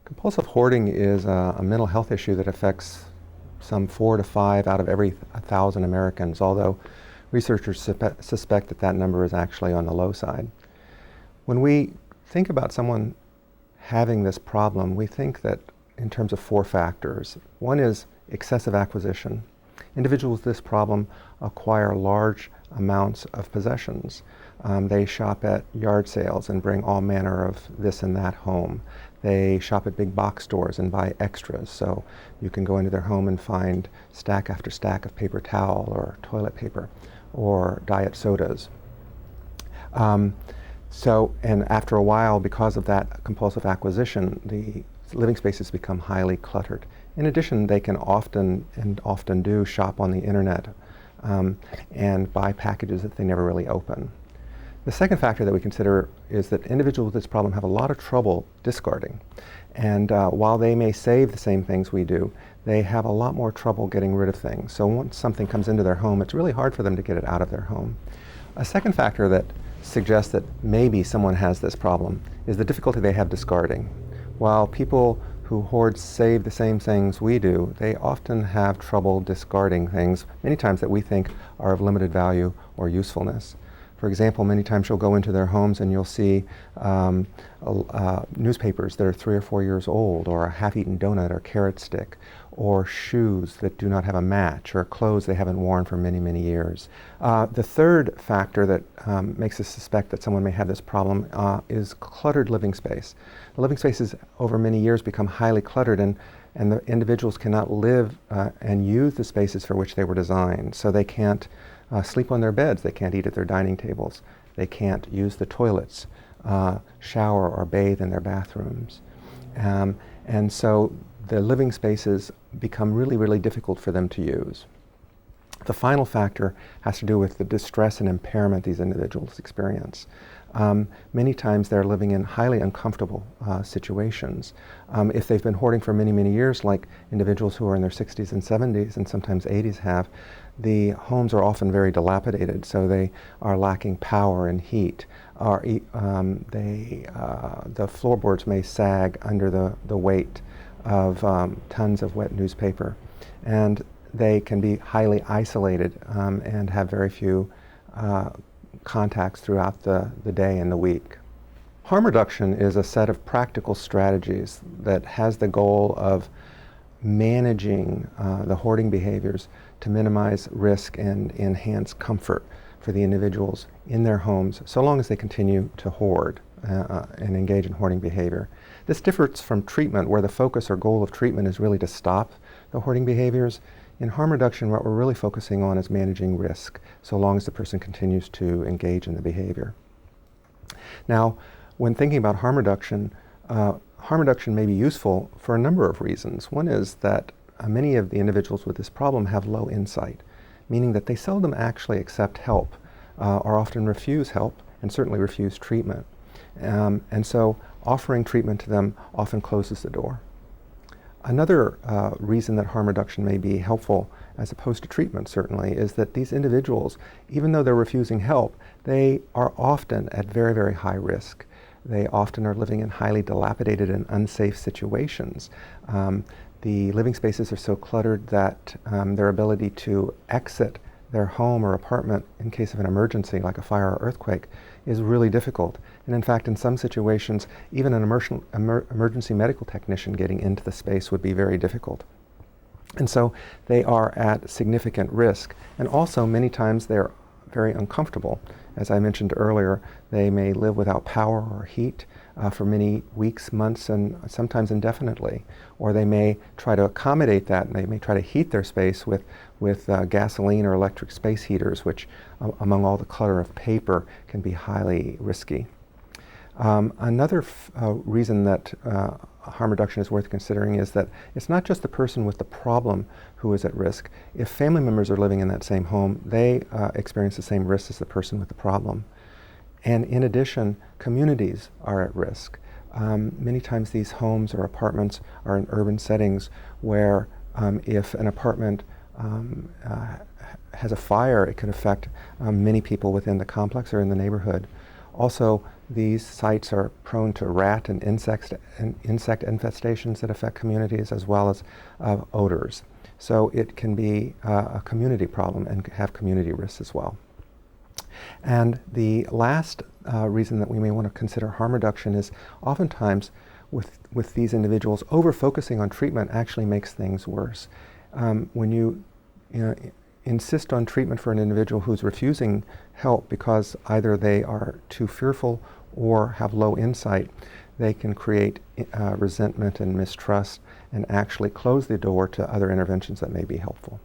Compulsive hoarding is a mental health issue that affects some 4 to 5 out of every 1,000 Americans, although researchers suspect that that number is actually on the low side. When we think about someone having this problem, we think that in terms of 4 factors. One is excessive acquisition. Individuals with this problem acquire large amounts of possessions. They shop at yard sales and bring all manner of this and that home. They shop at big box stores and buy extras, so you can go into their home and find stack after stack of paper towel or toilet paper or diet sodas. And after a while, because of that compulsive acquisition, the living spaces become highly cluttered. In addition, they can often do shop on the internet and buy packages that they never really open. The second factor that we consider is that individuals with this problem have a lot of trouble discarding. And while they may save the same things we do, they have a lot more trouble getting rid of things. So once something comes into their home, it's really hard for them to get it out of their home. A second factor that suggests that maybe someone has this problem is the difficulty they have discarding. While people who hoard save the same things we do, they often have trouble discarding things, many times that we think are of limited value or usefulness. For example, many times you'll go into their homes and you'll see newspapers that are 3 or 4 years old, or a half-eaten donut or carrot stick, or shoes that do not have a match, or clothes they haven't worn for many, many years. The third factor that makes us suspect that someone may have this problem is cluttered living space. The living spaces over many years become highly cluttered, and the individuals cannot live and use the spaces for which they were designed. So they can't sleep on their beds, they can't eat at their dining tables, they can't use the toilets, shower or bathe in their bathrooms. And so the living spaces become really, really difficult for them to use. The final factor has to do with the distress and impairment these individuals experience. Many times they're living in highly uncomfortable situations. If they've been hoarding for many, many years, like individuals who are in their 60s and 70s and sometimes 80s have, the homes are often very dilapidated, so they are lacking power and heat. The floorboards may sag under the weight of tons of wet newspaper, and they can be highly isolated and have very few contacts throughout the day and the week. Harm reduction is a set of practical strategies that has the goal of managing the hoarding behaviors to minimize risk and enhance comfort for the individuals in their homes, so long as they continue to hoard and engage in hoarding behavior. This differs from treatment, where the focus or goal of treatment is really to stop the hoarding behaviors. In harm reduction, what we're really focusing on is managing risk, so long as the person continues to engage in the behavior. Now, when thinking about harm reduction may be useful for a number of reasons. One is that many of the individuals with this problem have low insight, meaning that they seldom actually accept help, or often refuse help, and certainly refuse treatment. And so offering treatment to them often closes the door. Another reason that harm reduction may be helpful, as opposed to treatment certainly, is that these individuals, even though they're refusing help, they are often at very, very high risk. They often are living in highly dilapidated and unsafe situations. The living spaces are so cluttered that their ability to exit their home or apartment in case of an emergency, like a fire or earthquake, is really difficult. And in fact, in some situations, even an emergency medical technician getting into the space would be very difficult. And so they are at significant risk. And also, many times they're very uncomfortable. As I mentioned earlier, they may live without power or heat for many weeks, months, and sometimes indefinitely. Or they may try to accommodate that, and they may try to heat their space with gasoline or electric space heaters, which, among all the clutter of paper, can be highly risky. Another reason that harm reduction is worth considering is that it's not just the person with the problem who is at risk. If family members are living in that same home, they experience the same risks as the person with the problem. And in addition, communities are at risk. Many times these homes or apartments are in urban settings where if an apartment has a fire, it could affect many people within the complex or in the neighborhood. Also, these sites are prone to rat and insect infestations that affect communities, as well as odors. So it can be a community problem and have community risks as well. And the last reason that we may want to consider harm reduction is oftentimes with these individuals, over-focusing on treatment actually makes things worse. When you insist on treatment for an individual who's refusing help because either they are too fearful or have low insight, they can create resentment and mistrust and actually close the door to other interventions that may be helpful.